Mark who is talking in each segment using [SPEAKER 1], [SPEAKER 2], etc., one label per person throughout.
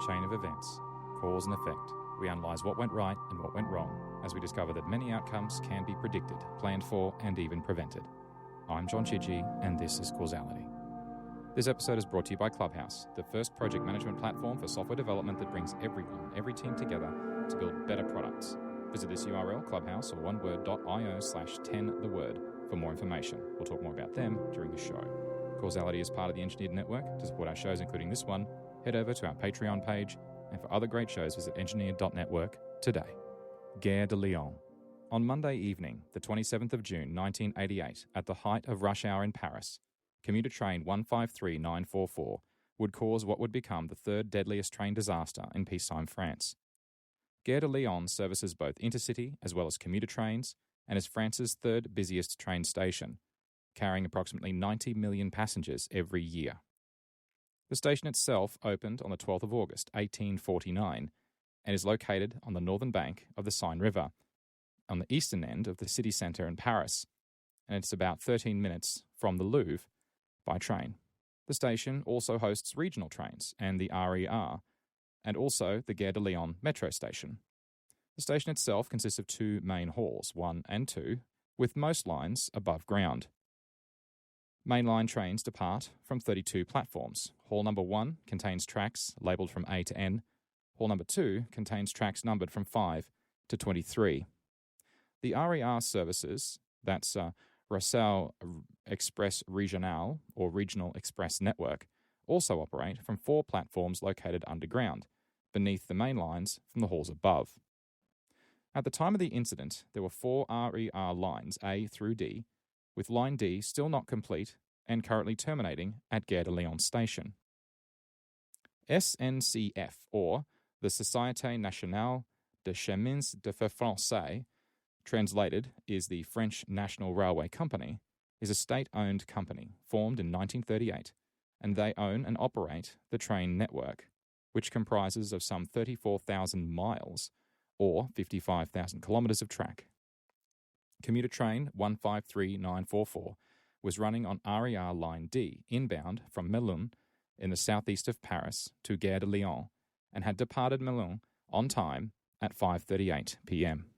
[SPEAKER 1] chain of events, cause and effect, we analyse what went right and what went wrong, as we discover that many outcomes can be predicted, planned for, and even prevented. I'm John Chidgey, and this is Causality. This episode is brought to you by Clubhouse, the first project management platform for software development that brings everyone, every team together to build better products. Visit this URL, Clubhouse, or oneword.io/10theword for more information. We'll talk more about them during the show. Causality is part of the Engineered Network. To support our shows, including this one, head over to our Patreon page, and for other great shows, visit engineered.network today. Gare de Lyon. On Monday evening, the 27th of June, 1988, at the height of rush hour in Paris, commuter train 153944 would cause what would become the third deadliest train disaster in peacetime France. Gare de Lyon services both intercity as well as commuter trains and is France's third busiest train station, carrying approximately 90 million passengers every year. The station itself opened on the 12th of August, 1849, and is located on the northern bank of the Seine River, on the eastern end of the city centre in Paris, and it's about 13 minutes from the Louvre by train. The station also hosts regional trains and the RER, and also the Gare de Lyon metro station. The station itself consists of two main halls, 1 and 2, with most lines above ground. Mainline trains depart from 32 platforms. Hall number 1 contains tracks labelled from A to N. Hall number 2 contains tracks numbered from 5 to 23. The RER services, that's Réseau Express Régional or Regional Express Network, also operate from 4 platforms located underground, beneath the main lines from the halls above. At the time of the incident, there were 4 RER lines A through D, with line D still not complete and currently terminating at Gare de Lyon station. SNCF, or the Société Nationale des Chemins de Fer Français, translated is the French National Railway Company, is a state-owned company formed in 1938, and they own and operate the train network, which comprises of some 34,000 miles, or 55,000 kilometres of track. Commuter train 153944 was running on RER line D, inbound from Melun in the southeast of Paris to Gare de Lyon, and had departed Melun on time at 5:38 p.m.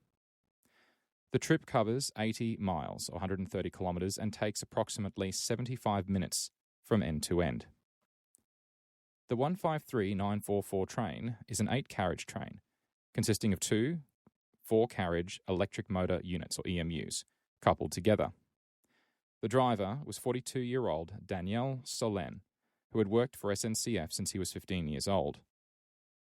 [SPEAKER 1] The trip covers 80 miles, or 130 kilometres, and takes approximately 75 minutes from end to end. The 153944 train is an 8-carriage train, consisting of 2 4-carriage electric motor units, or EMUs, coupled together. The driver was 42-year-old Daniel Solène, who had worked for SNCF since he was 15 years old.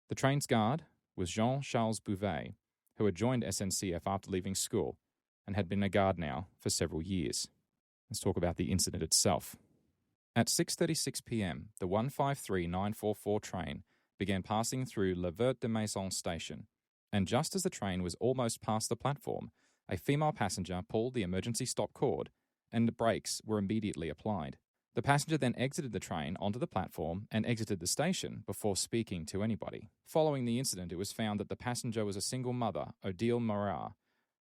[SPEAKER 1] The train's guard was Jean-Charles Bouvet, who had joined SNCF after leaving school and had been a guard now for several years. Let's talk about the incident itself. At 6:36 p.m., the 153944 train began passing through Le Vert de Maison station, and just as the train was almost past the platform, a female passenger pulled the emergency stop cord, and the brakes were immediately applied. The passenger then exited the train onto the platform and exited the station before speaking to anybody. Following the incident, it was found that the passenger was a single mother, Odile Morat,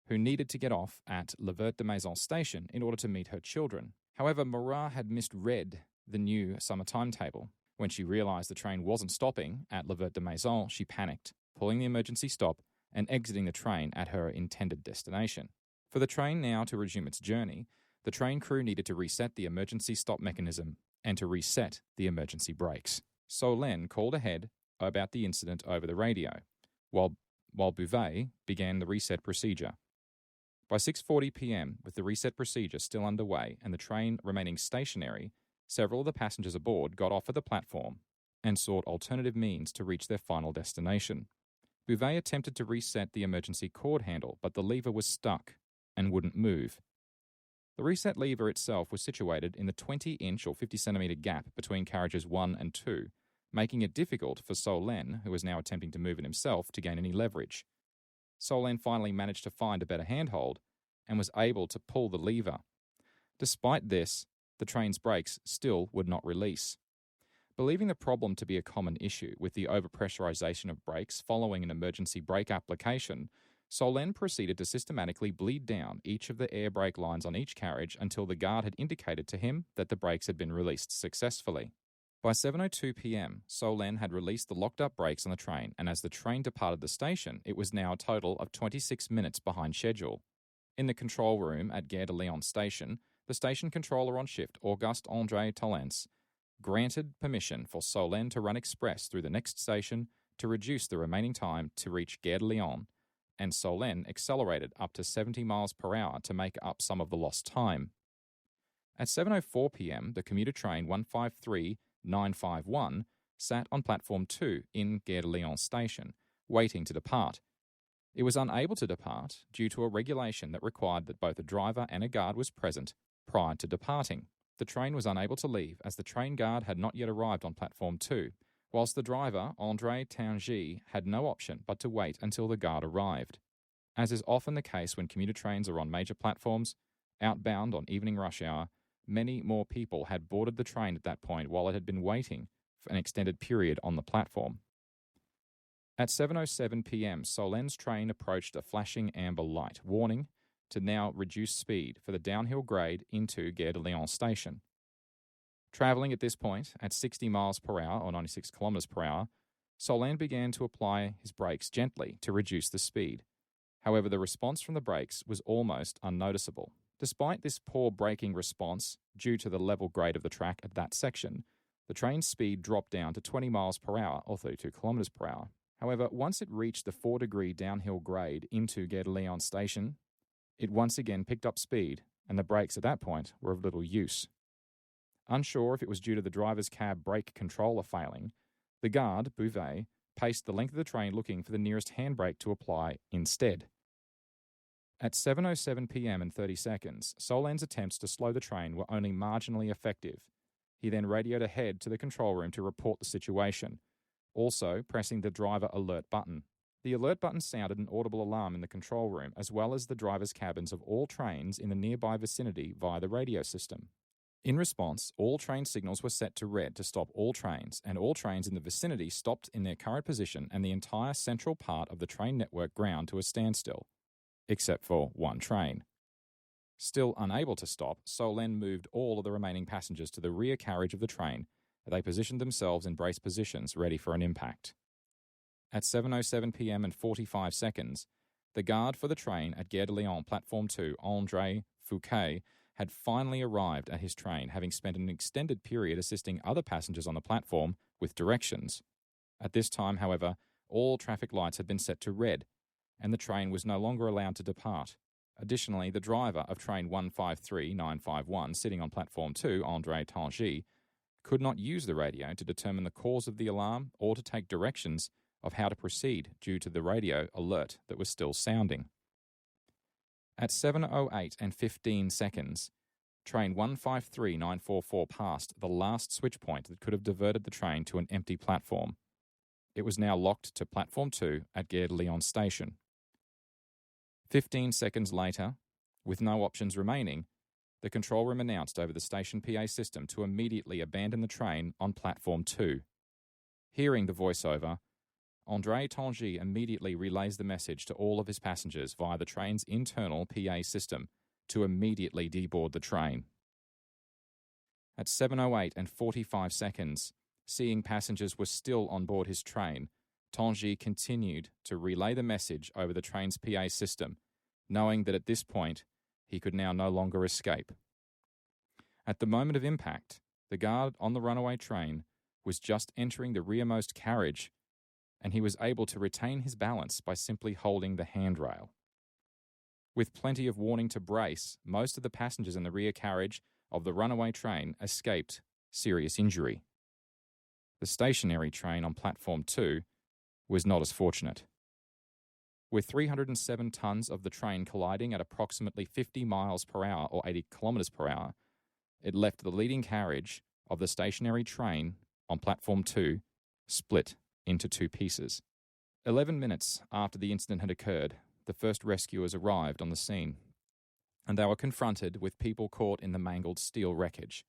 [SPEAKER 1] who needed to get off at Le Vert de Maison station in order to meet her children. However, Morat had misread the new summer timetable. When she realised the train wasn't stopping at Le Vert de Maison, she panicked, pulling the emergency stop and exiting the train at her intended destination. For the train now to resume its journey, the train crew needed to reset the emergency stop mechanism and to reset the emergency brakes. Solène called ahead about the incident over the radio, while Bouvet began the reset procedure. By 6:40 p.m., with the reset procedure still underway and the train remaining stationary, several of the passengers aboard got off at the platform and sought alternative means to reach their final destination. Bouvet attempted to reset the emergency cord handle, but the lever was stuck and wouldn't move. The reset lever itself was situated in the 20-inch or 50-centimetre gap between carriages 1 and 2, making it difficult for Solène, who was now attempting to move it himself, to gain any leverage. Solène finally managed to find a better handhold and was able to pull the lever. Despite this, the train's brakes still would not release. Believing the problem to be a common issue with the overpressurization of brakes following an emergency brake application, Solène proceeded to systematically bleed down each of the air brake lines on each carriage until the guard had indicated to him that the brakes had been released successfully. By 7:02 p.m., Solène had released the locked-up brakes on the train, and as the train departed the station, it was now a total of 26 minutes behind schedule. In the control room at Gare de Lyon station, the station controller on shift, Auguste-André Tallens, granted permission for Solène to run express through the next station to reduce the remaining time to reach Gare de Lyon, and Solène accelerated up to 70 miles per hour to make up some of the lost time. At 7:04 p.m., the commuter train 153951 sat on platform 2 in Gare de Lyon station, waiting to depart. It was unable to depart due to a regulation that required that both a driver and a guard was present prior to departing. The train was unable to leave as the train guard had not yet arrived on platform 2, whilst the driver, André Chidgey, had no option but to wait until the guard arrived. As is often the case when commuter trains are on major platforms, outbound on evening rush hour, many more people had boarded the train at that point while it had been waiting for an extended period on the platform. At 7:07 p.m., Solène's train approached a flashing amber light, warning to now reduce speed for the downhill grade into Gare de Lyon station. Travelling at this point at 60 miles per hour or 96 kilometers per hour, Solène began to apply his brakes gently to reduce the speed. However, the response from the brakes was almost unnoticeable. Despite this poor braking response due to the level grade of the track at that section, the train's speed dropped down to 20 miles per hour or 32 kilometers per hour. However, once it reached the 4-degree downhill grade into Gare de Lyon station, it once again picked up speed, and the brakes at that point were of little use. Unsure if it was due to the driver's cab brake controller failing, the guard, Bouvet, paced the length of the train looking for the nearest handbrake to apply instead. At 7:07 p.m. and 30 seconds, Solène's attempts to slow the train were only marginally effective. He then radioed ahead to the control room to report the situation, also pressing the driver alert button. The alert button sounded an audible alarm in the control room, as well as the driver's cabins of all trains in the nearby vicinity via the radio system. In response, all train signals were set to red to stop all trains, and all trains in the vicinity stopped in their current position, and the entire central part of the train network ground to a standstill, except for one train. Still unable to stop, Solène moved all of the remaining passengers to the rear carriage of the train. They positioned themselves in brace positions, ready for an impact. At 7:07 p.m. and 45 seconds, the guard for the train at Gare de Lyon Platform 2, André Fouquet, had finally arrived at his train, having spent an extended period assisting other passengers on the platform with directions. At this time, however, all traffic lights had been set to red, and the train was no longer allowed to depart. Additionally, the driver of train 153951, sitting on platform 2, André Chidgey, could not use the radio to determine the cause of the alarm or to take directions of how to proceed due to the radio alert that was still sounding. At 7:08 and 15 seconds, train 153944 passed the last switch point that could have diverted the train to an empty platform. It was now locked to platform 2 at Gare de Lyon station. 15 seconds later, with no options remaining, the control room announced over the station PA system to immediately abandon the train on platform 2. Hearing the voiceover, André Chidgey immediately relays the message to all of his passengers via the train's internal PA system to immediately deboard the train. At 7:08 and 45 seconds, seeing passengers were still on board his train, Chidgey continued to relay the message over the train's PA system, knowing that at this point he could now no longer escape. At the moment of impact, the guard on the runaway train was just entering the rearmost carriage, and he was able to retain his balance by simply holding the handrail. With plenty of warning to brace, most of the passengers in the rear carriage of the runaway train escaped serious injury. The stationary train on platform 2 was not as fortunate. With 307 tons of the train colliding at approximately 50 miles per hour or 80 kilometers per hour, it left the leading carriage of the stationary train on platform 2 split into two pieces. 11 minutes after the incident had occurred, the first rescuers arrived on the scene, and they were confronted with people caught in the mangled steel wreckage,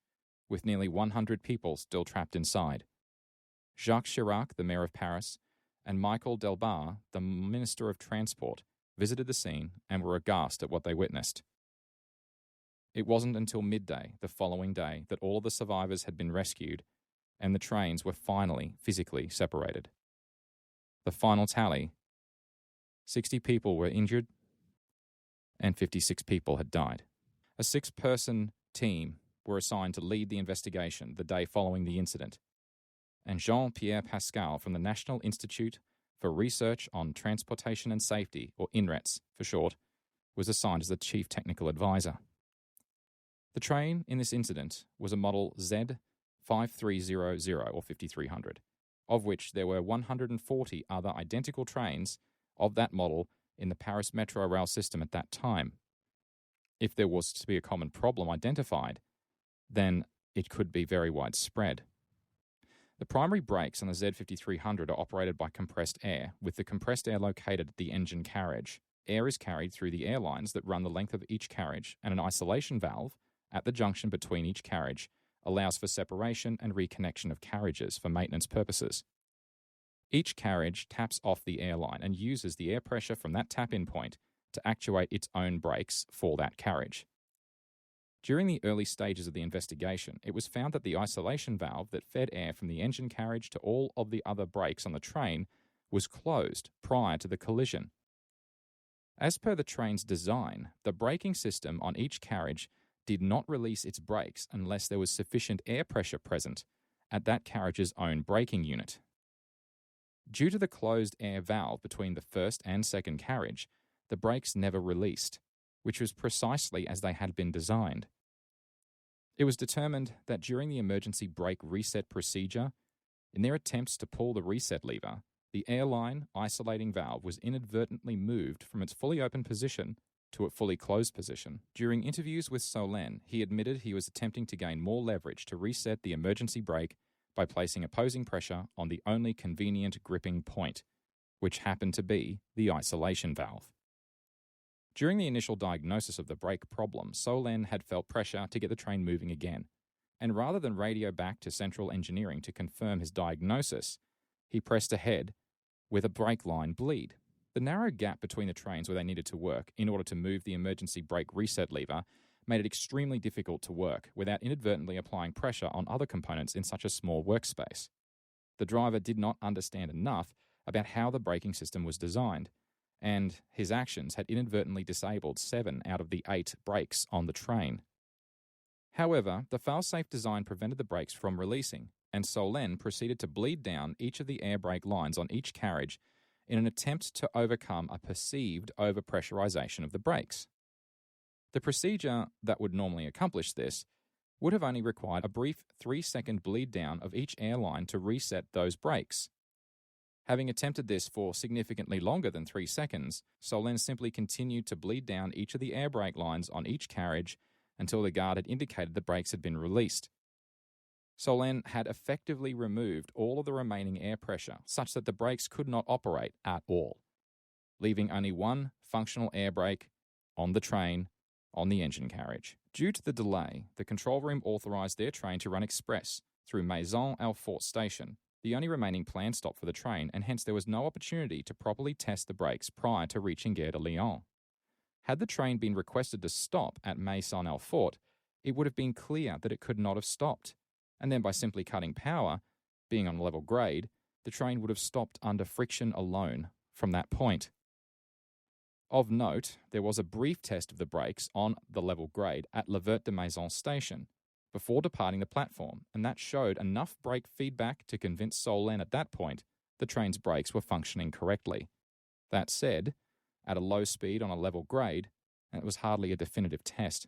[SPEAKER 1] with nearly 100 people still trapped inside. Jacques Chirac, the mayor of Paris, and Michael Delbar, the Minister of Transport, visited the scene and were aghast at what they witnessed. It wasn't until midday the following day that all of the survivors had been rescued and the trains were finally physically separated. The final tally: 60 people were injured and 56 people had died. A 6-person team were assigned to lead the investigation the day following the incident, and Jean-Pierre Pascal from the National Institute for Research on Transportation and Safety, or INRETS for short, was assigned as the chief technical advisor. The train in this incident was a model Z5300 or 5300, of which there were 140 other identical trains of that model in the Paris Metro rail system at that time. If there was to be a common problem identified, then it could be very widespread. The primary brakes on the Z5300 are operated by compressed air, with the compressed air located at the engine carriage. Air is carried through the air lines that run the length of each carriage, and an isolation valve at the junction between each carriage allows for separation and reconnection of carriages for maintenance purposes. Each carriage taps off the airline and uses the air pressure from that tap-in point to actuate its own brakes for that carriage. During the early stages of the investigation, it was found that the isolation valve that fed air from the engine carriage to all of the other brakes on the train was closed prior to the collision. As per the train's design, the braking system on each carriage did not release its brakes unless there was sufficient air pressure present at that carriage's own braking unit. Due to the closed air valve between the first and second carriage, the brakes never released, which was precisely as they had been designed. It was determined that during the emergency brake reset procedure, in their attempts to pull the reset lever, the airline isolating valve was inadvertently moved from its fully open position to a fully closed position. During interviews with Solène, he admitted he was attempting to gain more leverage to reset the emergency brake by placing opposing pressure on the only convenient gripping point, which happened to be the isolation valve. During the initial diagnosis of the brake problem, Solène had felt pressure to get the train moving again, and rather than radio back to central engineering to confirm his diagnosis, he pressed ahead with a brake line bleed. The narrow gap between the trains where they needed to work in order to move the emergency brake reset lever made it extremely difficult to work without inadvertently applying pressure on other components in such a small workspace. The driver did not understand enough about how the braking system was designed, and his actions had inadvertently disabled 7 out of the 8 brakes on the train. However, the fail-safe design prevented the brakes from releasing, and Solène proceeded to bleed down each of the air brake lines on each carriage in an attempt to overcome a perceived overpressurization of the brakes. The procedure that would normally accomplish this would have only required a brief 3-second bleed down of each airline to reset those brakes. Having attempted this for significantly longer than 3 seconds, Solène simply continued to bleed down each of the air brake lines on each carriage until the guard had indicated the brakes had been released. Solène had effectively removed all of the remaining air pressure such that the brakes could not operate at all, leaving only one functional air brake on the train on the engine carriage. Due to the delay, the control room authorised their train to run express through Maison-Alfort station, the only remaining planned stop for the train, and hence there was no opportunity to properly test the brakes prior to reaching Gare de Lyon. Had the train been requested to stop at Maison-Alfort, it would have been clear that it could not have stopped, and then by simply cutting power, being on a level grade, the train would have stopped under friction alone from that point. Of note, there was a brief test of the brakes on the level grade at Le Vert de Maison station before departing the platform, and that showed enough brake feedback to convince Solène at that point the train's brakes were functioning correctly. That said, at a low speed on a level grade, it was hardly a definitive test.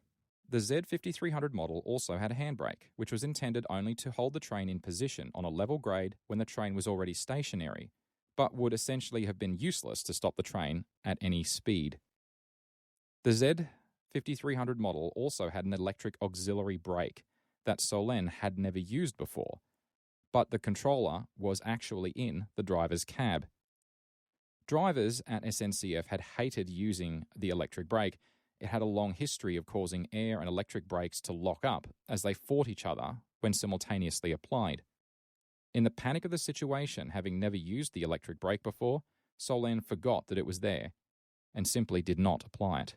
[SPEAKER 1] The Z5300 model also had a handbrake, which was intended only to hold the train in position on a level grade when the train was already stationary, but would essentially have been useless to stop the train at any speed. The Z5300 model also had an electric auxiliary brake that Solène had never used before, but the controller was actually in the driver's cab. Drivers at SNCF had hated using the electric brake. It had a long history of causing air and electric brakes to lock up as they fought each other when simultaneously applied. In the panic of the situation, having never used the electric brake before, Solène forgot that it was there and simply did not apply it.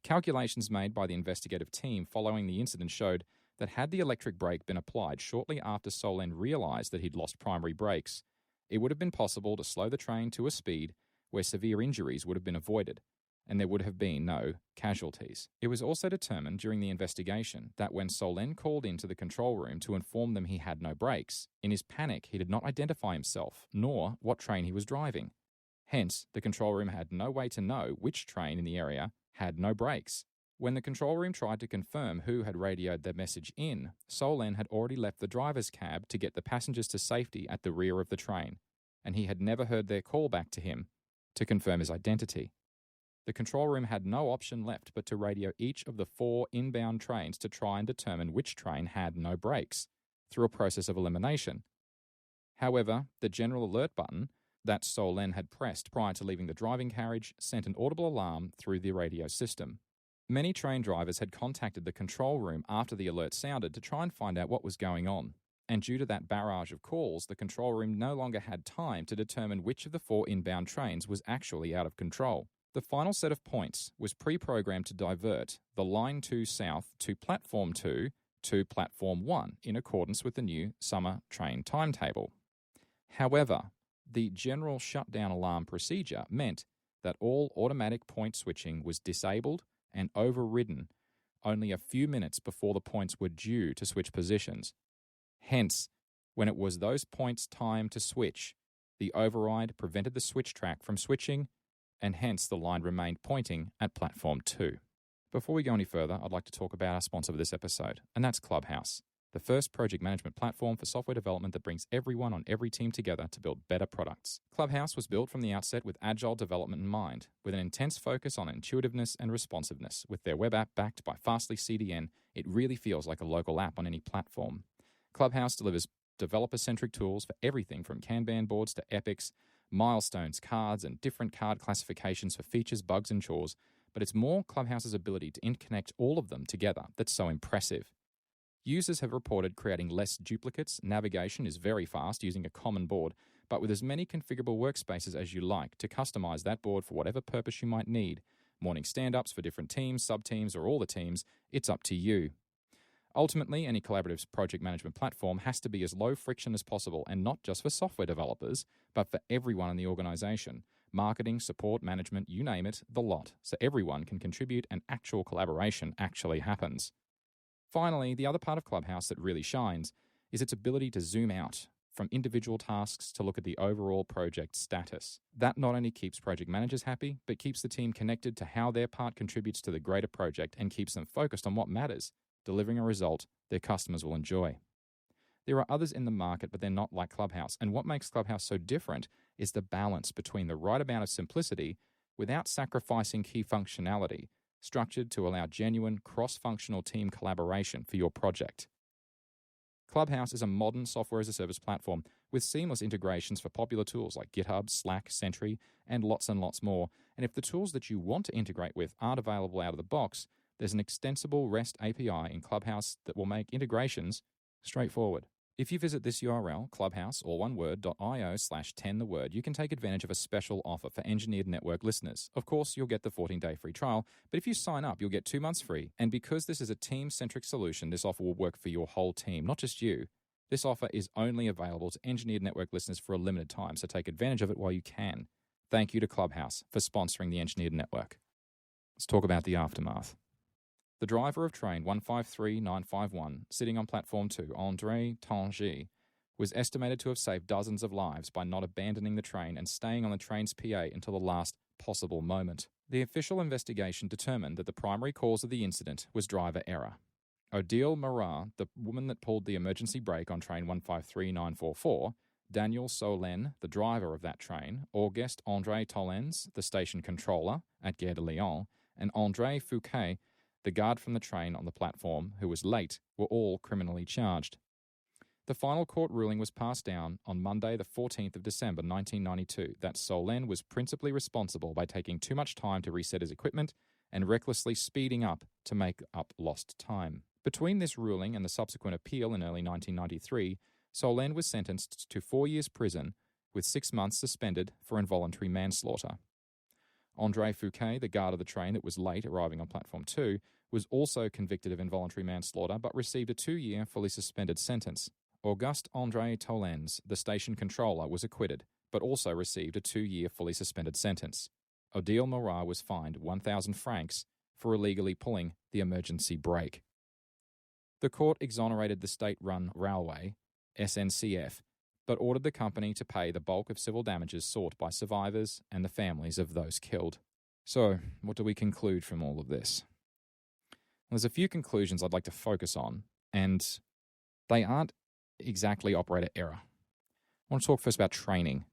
[SPEAKER 1] Calculations made by the investigative team following the incident showed that had the electric brake been applied shortly after Solène realized that he'd lost primary brakes, it would have been possible to slow the train to a speed where severe injuries would have been avoided, and there would have been no casualties. It was also determined during the investigation that when Solène called into the control room to inform them he had no brakes, in his panic he did not identify himself, nor what train he was driving. Hence, the control room had no way to know which train in the area had no brakes. When the control room tried to confirm who had radioed their message in, Solène had already left the driver's cab to get the passengers to safety at the rear of the train, and he had never heard their call back to him to confirm his identity. The control room had no option left but to radio each of the 4 inbound trains to try and determine which train had no brakes, through a process of elimination. However, the general alert button that Solène had pressed prior to leaving the driving carriage sent an audible alarm through the radio system. Many train drivers had contacted the control room after the alert sounded to try and find out what was going on, and due to that barrage of calls, the control room no longer had time to determine which of the 4 inbound trains was actually out of control. The final set of points was pre-programmed to divert the Line 2 South to Platform 2 to Platform 1 in accordance with the new summer train timetable. However, the general shutdown alarm procedure meant that all automatic point switching was disabled and overridden only a few minutes before the points were due to switch positions. Hence, when it was those points' time to switch, the override prevented the switch track from switching, and hence the line remained pointing at Platform 2. Before we go any further, I'd like to talk about our sponsor for this episode, and that's Clubhouse, the first project management platform for software development that brings everyone on every team together to build better products. Clubhouse was built from the outset with Agile Development in mind, with an intense focus on intuitiveness and responsiveness. With their web app backed by Fastly CDN, it really feels like a local app on any platform. Clubhouse delivers developer-centric tools for everything from Kanban boards to epics, milestones, cards, and different card classifications for features, bugs, and chores, but it's more Clubhouse's ability to interconnect all of them together that's so impressive. Users have reported creating less duplicates, navigation is very fast using a common board, but with as many configurable workspaces as you like to customize that board for whatever purpose you might need. Morning stand-ups for different teams, sub-teams, or all the teams, it's up to you. Ultimately, any collaborative project management platform has to be as low friction as possible, and not just for software developers, but for everyone in the organization. Marketing, support, management, you name it, the lot, so everyone can contribute and actual collaboration actually happens. Finally, the other part of Clubhouse that really shines is its ability to zoom out from individual tasks to look at the overall project status. That not only keeps project managers happy, but keeps the team connected to how their part contributes to the greater project and keeps them focused on what matters, delivering a result their customers will enjoy. There are others in the market, but they're not like Clubhouse, and what makes Clubhouse so different is the balance between the right amount of simplicity without sacrificing key functionality, structured to allow genuine cross-functional team collaboration for your project. Clubhouse is a modern software-as-a-service platform with seamless integrations for popular tools like GitHub, Slack, Sentry, and lots more. And if the tools that you want to integrate with aren't available out of the box, there's an extensible REST API in Clubhouse that will make integrations straightforward. If you visit this URL, clubhouse, all one word, .io/10theword, you can take advantage of a special offer for Engineered Network listeners. Of course, you'll get the 14-day free trial, but if you sign up, you'll get 2 months free. And because this is a team-centric solution, this offer will work for your whole team, not just you. This offer is only available to Engineered Network listeners for a limited time, so take advantage of it while you can. Thank you to Clubhouse for sponsoring the Engineered Network. Let's talk about the aftermath. The driver of train 153951, sitting on platform 2, André Tanguy, was estimated to have saved dozens of lives by not abandoning the train and staying on the train's PA until the last possible moment. The official investigation determined that the primary cause of the incident was driver error. Odile Marat, the woman that pulled the emergency brake on train 153944, Daniel Solène, the driver of that train, Auguste André Tollens, the station controller at Gare de Lyon, and André Fouquet, the guard from the train on the platform, who was late, were all criminally charged. The final court ruling was passed down on Monday, the 14th of December 1992, that Solène was principally responsible by taking too much time to reset his equipment and recklessly speeding up to make up lost time. Between this ruling and the subsequent appeal in early 1993, Solène was sentenced to 4 years prison with 6 months suspended for involuntary manslaughter. André Fouquet, the guard of the train that was late arriving on platform 2, was also convicted of involuntary manslaughter but received a 2-year fully suspended sentence. Auguste André Tolens, the station controller, was acquitted but also received a 2-year fully suspended sentence. Odile Morat was fined 1,000 francs for illegally pulling the emergency brake. The court exonerated the state-run railway, SNCF, but ordered the company to pay the bulk of civil damages sought by survivors and the families of those killed. So, what do we conclude from all of this? There's a few conclusions I'd like to focus on, and they aren't exactly operator error. I want to talk first about training.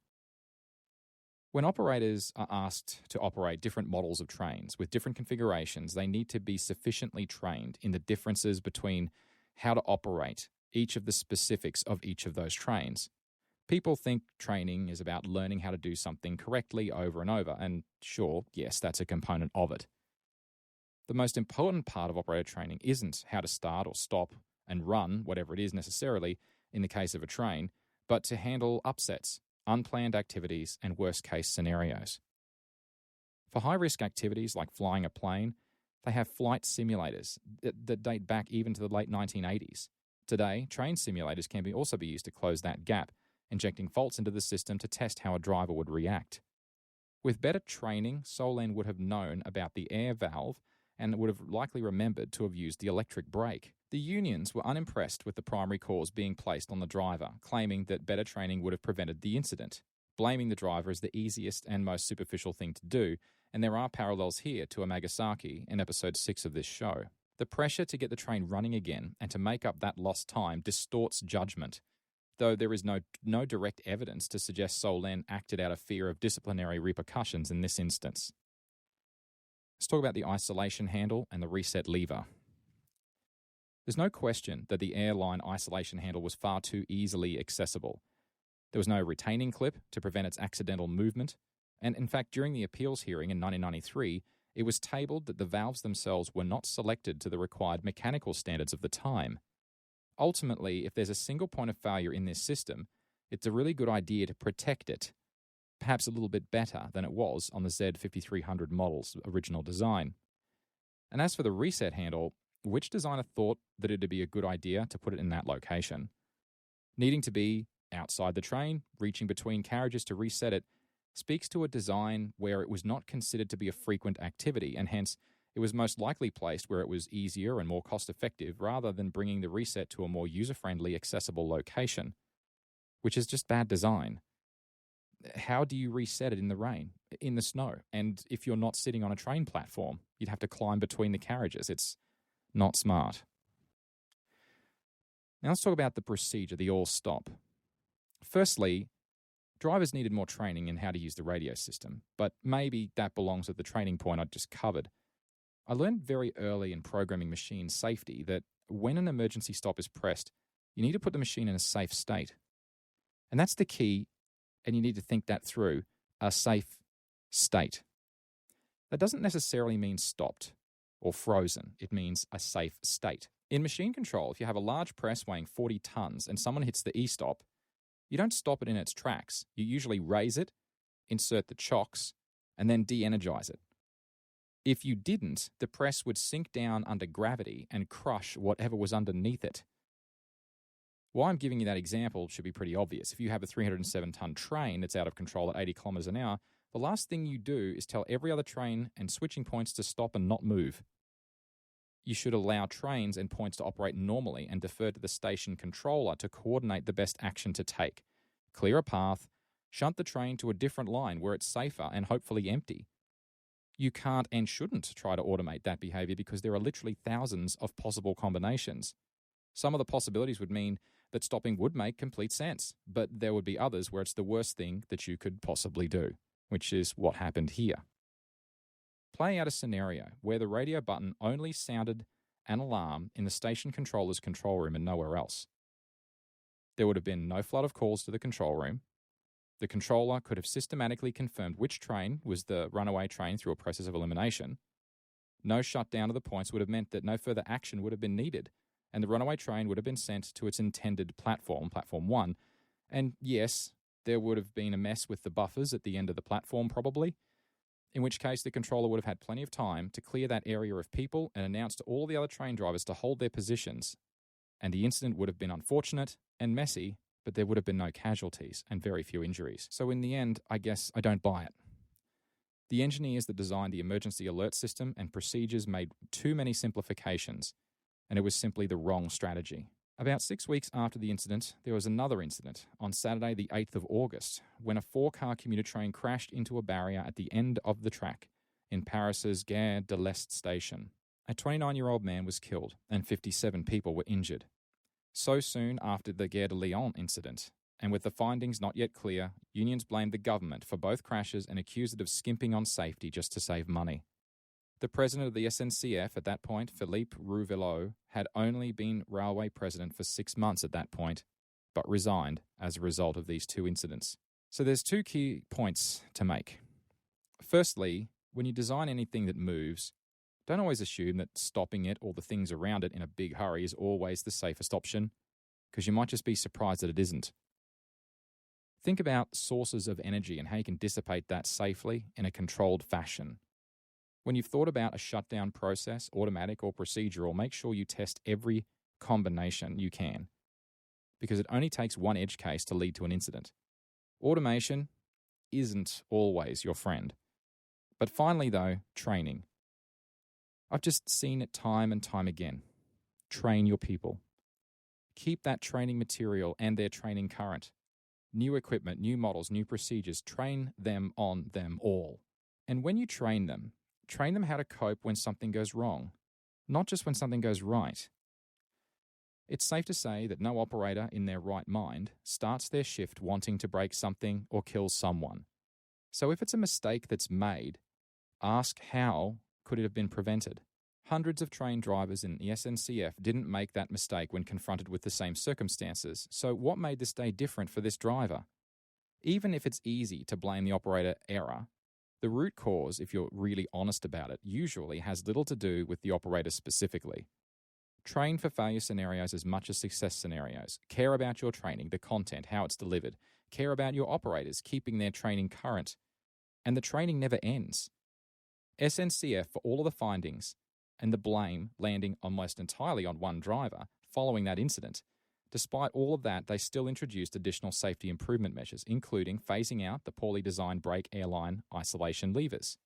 [SPEAKER 1] When operators are asked to operate different models of trains with different configurations, they need to be sufficiently trained in the differences between how to operate each of the specifics of each of those trains. People think training is about learning how to do something correctly over and over, and sure, yes, that's a component of it. The most important part of operator training isn't how to start or stop and run, whatever it is necessarily, in the case of a train, but to handle upsets, unplanned activities, and worst-case scenarios. For high-risk activities like flying a plane, they have flight simulators that date back even to the late 1980s. Today, train simulators can also be used to close that gap, injecting faults into the system to test how a driver would react. With better training, Solène would have known about the air valve and would have likely remembered to have used the electric brake. The unions were unimpressed with the primary cause being placed on the driver, claiming that better training would have prevented the incident. Blaming the driver is the easiest and most superficial thing to do, and there are parallels here to Amagasaki in episode 6 of this show. The pressure to get the train running again and to make up that lost time distorts judgment, though there is no direct evidence to suggest Solène acted out of fear of disciplinary repercussions in this instance. Let's talk about the isolation handle and the reset lever. There's no question that the airline isolation handle was far too easily accessible. There was no retaining clip to prevent its accidental movement, and in fact, during the appeals hearing in 1993, it was tabled that the valves themselves were not selected to the required mechanical standards of the time. Ultimately, if there's a single point of failure in this system, it's a really good idea to protect it, perhaps a little bit better than it was on the Z5300 model's original design. And as for the reset handle, which designer thought that it'd be a good idea to put it in that location? Needing to be outside the train, reaching between carriages to reset it, speaks to a design where it was not considered to be a frequent activity, and hence it was most likely placed where it was easier and more cost-effective rather than bringing the reset to a more user-friendly, accessible location, which is just bad design. How do you reset it in the rain, in the snow? And if you're not sitting on a train platform, you'd have to climb between the carriages. It's not smart. Now let's talk about the procedure, the all-stop. Firstly, drivers needed more training in how to use the radio system, but maybe that belongs at the training point I just covered. I learned very early in programming machine safety that when an emergency stop is pressed, you need to put the machine in a safe state. And that's the key, and you need to think that through, a safe state. That doesn't necessarily mean stopped or frozen. It means a safe state. In machine control, if you have a large press weighing 40 tons and someone hits the e-stop, you don't stop it in its tracks. You usually raise it, insert the chocks, and then de-energize it. If you didn't, the press would sink down under gravity and crush whatever was underneath it. Why I'm giving you that example should be pretty obvious. If you have a 307-ton train that's out of control at 80 kilometers an hour, the last thing you do is tell every other train and switching points to stop and not move. You should allow trains and points to operate normally and defer to the station controller to coordinate the best action to take. Clear a path, shunt the train to a different line where it's safer and hopefully empty. You can't and shouldn't try to automate that behavior because there are literally thousands of possible combinations. Some of the possibilities would mean that stopping would make complete sense, but there would be others where it's the worst thing that you could possibly do, which is what happened here. Play out a scenario where the radio button only sounded an alarm in the station controller's control room and nowhere else. There would have been no flood of calls to the control room. The controller could have systematically confirmed which train was the runaway train through a process of elimination. No shutdown of the points would have meant that no further action would have been needed, and the runaway train would have been sent to its intended platform, platform 1. And yes, there would have been a mess with the buffers at the end of the platform probably, in which case the controller would have had plenty of time to clear that area of people and announce to all the other train drivers to hold their positions. And the incident would have been unfortunate and messy, but there would have been no casualties and very few injuries. So in the end, I guess I don't buy it. The engineers that designed the emergency alert system and procedures made too many simplifications, and it was simply the wrong strategy. About 6 weeks after the incident, there was another incident on Saturday the 8th of August when a 4-car commuter train crashed into a barrier at the end of the track in Paris's Gare de Lyon station. A 29-year-old man was killed and 57 people were injured. So soon after the Gare de Lyon incident, and with the findings not yet clear, unions blamed the government for both crashes and accused it of skimping on safety just to save money. The president of the SNCF at that point, Philippe Rouvelot, had only been railway president for 6 months at that point, but resigned as a result of these 2 incidents. So there's 2 key points to make. Firstly, when you design anything that moves, don't always assume that stopping it or the things around it in a big hurry is always the safest option, because you might just be surprised that it isn't. Think about sources of energy and how you can dissipate that safely in a controlled fashion. When you've thought about a shutdown process, automatic or procedural, make sure you test every combination you can, because it only takes one edge case to lead to an incident. Automation isn't always your friend. But finally, though, training. I've just seen it time and time again. Train your people. Keep that training material and their training current. New equipment, new models, new procedures, train them on them all. And when you train them how to cope when something goes wrong, not just when something goes right. It's safe to say that no operator in their right mind starts their shift wanting to break something or kill someone. So if it's a mistake that's made, ask how could it have been prevented? Hundreds of train drivers in the SNCF didn't make that mistake when confronted with the same circumstances. So what made this day different for this driver? Even if it's easy to blame the operator error, the root cause, if you're really honest about it, usually has little to do with the operator specifically. Train for failure scenarios as much as success scenarios. Care about your training, the content, how it's delivered. Care about your operators, keeping their training current. And the training never ends. SNCF, for all of the findings, and the blame landing almost entirely on one driver following that incident. Despite all of that, they still introduced additional safety improvement measures, including phasing out the poorly designed brake airline isolation levers.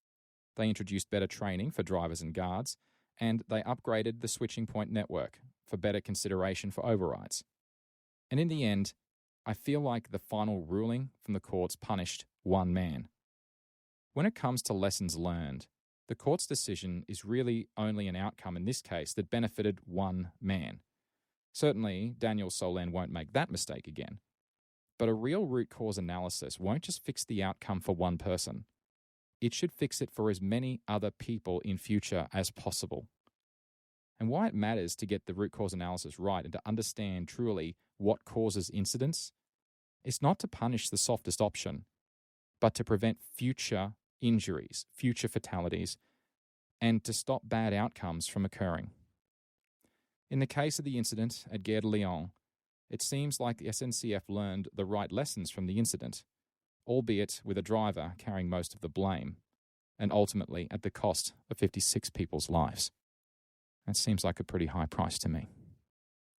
[SPEAKER 1] They introduced better training for drivers and guards, and they upgraded the switching point network for better consideration for overrides. And in the end, I feel like the final ruling from the courts punished one man. When it comes to lessons learned, the court's decision is really only an outcome in this case that benefited one man. Certainly, Daniel Solan won't make that mistake again. But a real root cause analysis won't just fix the outcome for one person. It should fix it for as many other people in future as possible. And why it matters to get the root cause analysis right and to understand truly what causes incidents is not to punish the softest option, but to prevent future injuries, future fatalities, and to stop bad outcomes from occurring. In the case of the incident at Gare de Lyon, it seems like the SNCF learned the right lessons from the incident, albeit with a driver carrying most of the blame, and ultimately at the cost of 56 people's lives. That seems like a pretty high price to me.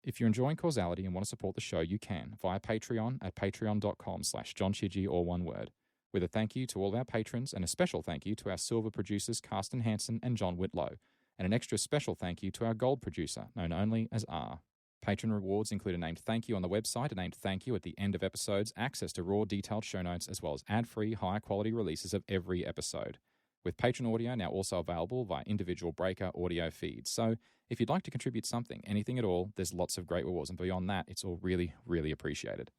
[SPEAKER 1] If you're enjoying Causality and want to support the show, you can via Patreon at patreon.com/John Chidgey, or one word, with a thank you to all of our patrons and a special thank you to our silver producers Carsten Hansen and John Whitlow, and an extra special thank you to our gold producer, known only as R. Patron rewards include a named thank you on the website, a named thank you at the end of episodes, access to raw detailed show notes, as well as ad-free, high-quality releases of every episode, with Patron audio now also available via individual breaker audio feeds. So if you'd like to contribute something, anything at all, there's lots of great rewards, and beyond that, it's all really, really appreciated.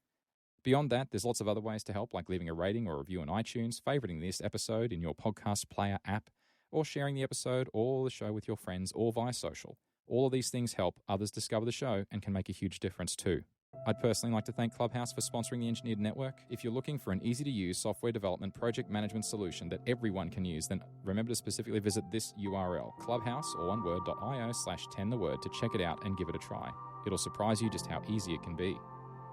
[SPEAKER 1] Beyond that, there's lots of other ways to help, like leaving a rating or review on iTunes, favoriting this episode in your podcast player app, or sharing the episode or the show with your friends, or via social. All of these things help others discover the show and can make a huge difference too. I'd personally like to thank Clubhouse for sponsoring the Engineered Network. If you're looking for an easy-to-use software development project management solution that everyone can use, then remember to specifically visit this URL, clubhouse, or oneword.io/10theword, to check it out and give it a try. It'll surprise you just how easy it can be.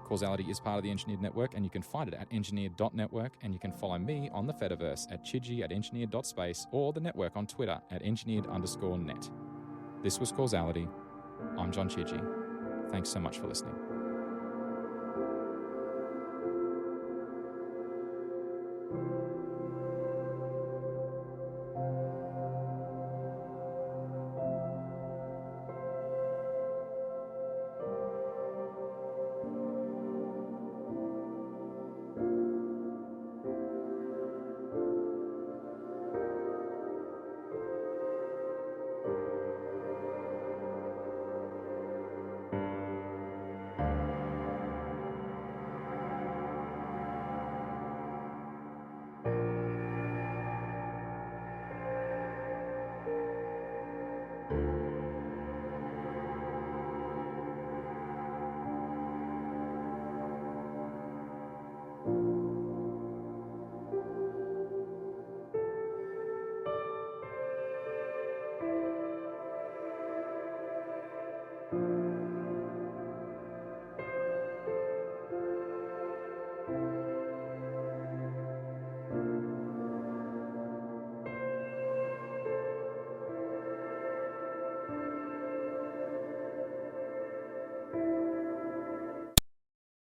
[SPEAKER 1] Causality is part of the Engineered Network, and you can find it at engineered.network, and you can follow me on the Fediverse at Chidgey at engineered.space or the network on Twitter at engineered_net. This was Causality. I'm John Chidgey. Thanks so much for listening.